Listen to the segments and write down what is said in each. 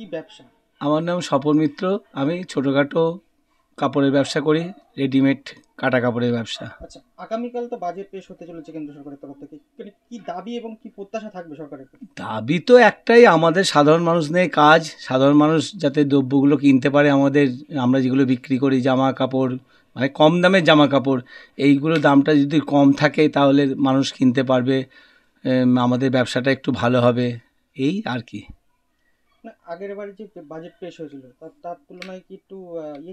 কি ব্যবসা? আমার নাম স্বপন মিত্র। আমি ছোটোখাটো কাপড়ের ব্যবসা করি, রেডিমেড কাটা কাপড়ের ব্যবসা। আচ্ছা, আগামীকাল তো বাজেট পেশ হতে চলেছে কেন্দ্র সরকারের তরফ থেকে। কি দাবি এবং কি প্রত্যাশা থাকবে সরকারের প্রতি? দাবি তো একটাই, আমাদের সাধারণ মানুষ নিয়ে কাজ। সাধারণ মানুষ যাতে দ্রব্যগুলো কিনতে পারে, আমরা যেগুলো বিক্রি করি জামা কাপড়, মানে কম দামের জামা কাপড়, এইগুলো দামটা যদি কম থাকে তাহলে মানুষ কিনতে পারবে, আমাদের ব্যবসাটা একটু ভালো হবে, এই আর কি। না, আগের বারে যে বাজেট পেশ হয়েছিল তার তুলনায় কি একটু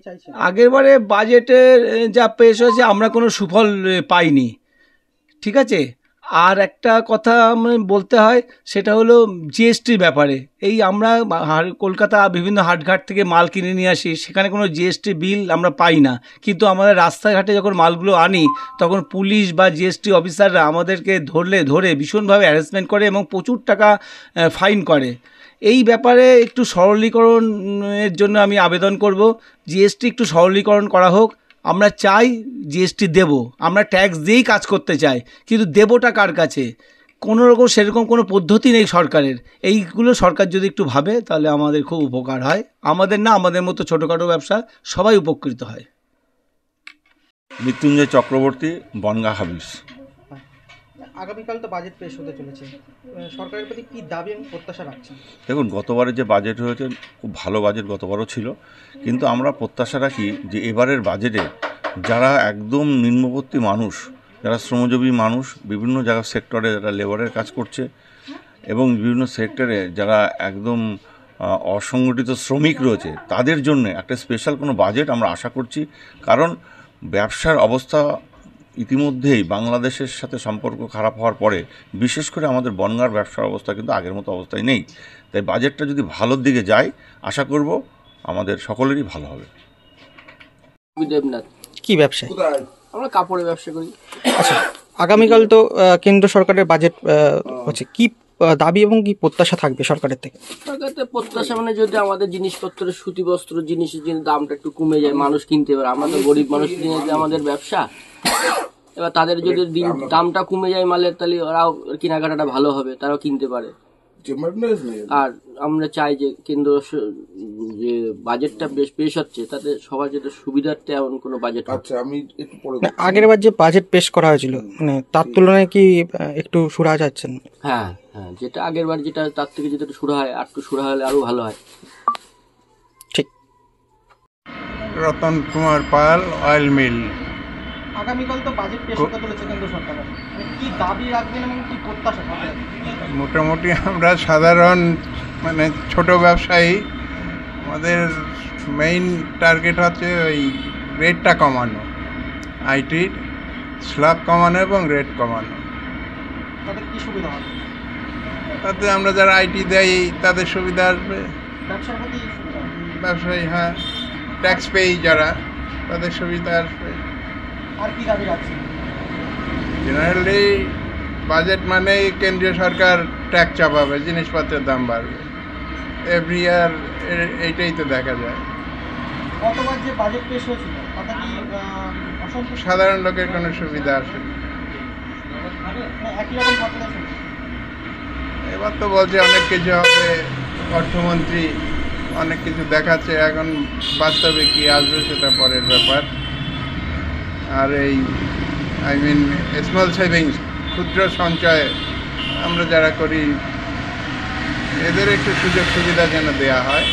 চাইছেন? আগের বারে বাজেটের যা পেশ হয়েছে আমরা কোনো সুফল পাইনি, ঠিক আছে। আর একটা কথা বলতে হয়, সেটা হলো জিএসটির ব্যাপারে। এই আমরা কলকাতা বিভিন্ন হাটঘাট থেকে মাল কিনে নিয়ে আসি, সেখানে কোনো জিএসটি বিল আমরা পাই না, কিন্তু আমাদের রাস্তাঘাটে যখন মালগুলো আনি তখন পুলিশ বা জিএসটি অফিসাররা আমাদেরকে ধরে ভীষণভাবে হ্যারাসমেন্ট করে এবং প্রচুর টাকা ফাইন করে। এই ব্যাপারে একটু সরলীকরণের জন্য আমি আবেদন করব, জিএসটি একটু সরলীকরণ করা হোক। আমরা চাই জিএসটি দেব, আমরা ট্যাক্স দিয়েই কাজ করতে চাই, কিন্তু দেবটা কার কাছে? কোনো রকম সেরকম কোনো পদ্ধতি নেই সরকারের। এইগুলো সরকার যদি একটু ভাবে তাহলে আমাদের খুব উপকার হয়, আমাদের না, আমাদের মতো ছোটোখাটো ব্যবসা সবাই উপকৃত হয়। মৃত্যুঞ্জয় চক্রবর্তী, বনগাঁ হাবিস। আগামীকাল তো বাজেট পেশ হতে চলেছে, সরকারের প্রতি কি দাবি এবং প্রত্যাশা রাখছেন? দেখুন, গতবারে যে বাজেট হয়েছে খুব ভালো বাজেট গতবারও ছিল, কিন্তু আমরা প্রত্যাশা রাখি যে এবারের বাজেটে যারা একদম নিম্নবর্তী মানুষ, যারা শ্রমজীবী মানুষ, বিভিন্ন জায়গার সেক্টরে যারা লেবারের কাজ করছে এবং বিভিন্ন সেক্টরে যারা একদম অসংগঠিত শ্রমিক রয়েছে, তাদের জন্য একটা স্পেশাল কোনো বাজেট আমরা আশা করছি। কারণ ব্যবসার অবস্থা ইতিমধ্যেই বাংলাদেশের সাথে সম্পর্ক খারাপ হওয়ার পরে বিশেষ করে আমাদের বনগাঁর ব্যবসার অবস্থা কিন্তু আগের মতো অবস্থায় নেই। তাই বাজেটটা যদি ভালোর দিকে যায়, আশা করব আমাদের সকলেরই ভালো হবে। দেবনাথ। কি ব্যবসা? আমরা কাপড়ের ব্যবসা করি। আচ্ছা, আগামীকাল তো কেন্দ্র সরকারের বাজেট হচ্ছে, কি দাবি এবং কি প্রত্যাশা থাকবে সরকারের থেকে? সরকারের প্রত্যাশা মানে যদি আমাদের জিনিসপত্রের সুতি বস্ত্র জিনিসের দামটা একটু কমে যায়, মানুষ কিনতে পারে। আমরা তো গরিব মানুষ নিয়ে যে আমাদের ব্যবসা, এবার তাদের যদি দামটা কমে যায় মালের, তাহলে ওরাও কেনাকাটাটা ভালো হবে, তারাও কিনতে পারে। আর আমরা চাই যে কেন্দ্র যে বাজেটটা বেশ পেশ হচ্ছে তাতে সবার যেটা সুবিধার্থে এমন কোনো বাজেট। আচ্ছা, আমি একটু পরে আগের বার যে বাজেট পেশ করা হয়েছিল, মানে তার তুলনায় কি একটু সুরাহা যাচ্ছেন? হ্যাঁ হ্যাঁ, যেটা আগের বার যেটা তার থেকে যেটা একটু সুরাহা হয়, আর একটু সুরাহা হলে আরো ভালো হয়। ঠিক। Ratan Kumar Pal, oil mill. আগামীকাল তো বাজেট পেশ হতে চলেছে কেন্দ্র সরকারের, কি দাবি রাখবেন এবং কি প্রত্যাশা থাকবে? মোটামুটি আমরা সাধারণ মানে ছোট ব্যবসায়ী, আমাদের মেইন টার্গেট হচ্ছে ওই রেটটা কমানো, আইটির স্ল্যাব কমানো এবং রেট কমানো। তাদের কি সুবিধা হবে? তাতে আমরা যারা আইটি দেই তাদের সুবিধা আসবে, ব্যবসার প্রতি সুবিধা, ব্যবসায়ী, হ্যাঁ, ট্যাক্স পেই যারা, তাদের সুবিধা আসবে। আর কি দাবি রাখছেন? জেনারেলি বাজেট মানেই কেন্দ্রীয় সরকার ট্যাক্স চাপাবে, জিনিসপত্রের দাম বাড়বে, এভরি ইয়ার এইটাই তো দেখা যায়। গতবার যে বাজেট পেশ হয়েছিল তাতে কি অসন্তোষ? সাধারণ লোকের কোনো সুবিধা আসে না। একই রকম থাকলে এবার তো বলছে অনেক কিছু হবে, অর্থমন্ত্রী অনেক কিছু দেখাচ্ছে, এখন বাস্তবে কি আসবে সেটা পরের ব্যাপার। আর এই স্মল সেভিংস, ক্ষুদ্র সঞ্চয় আমরা যারা করি, এদের একটু সুযোগ সুবিধা যেন দেওয়া হয়।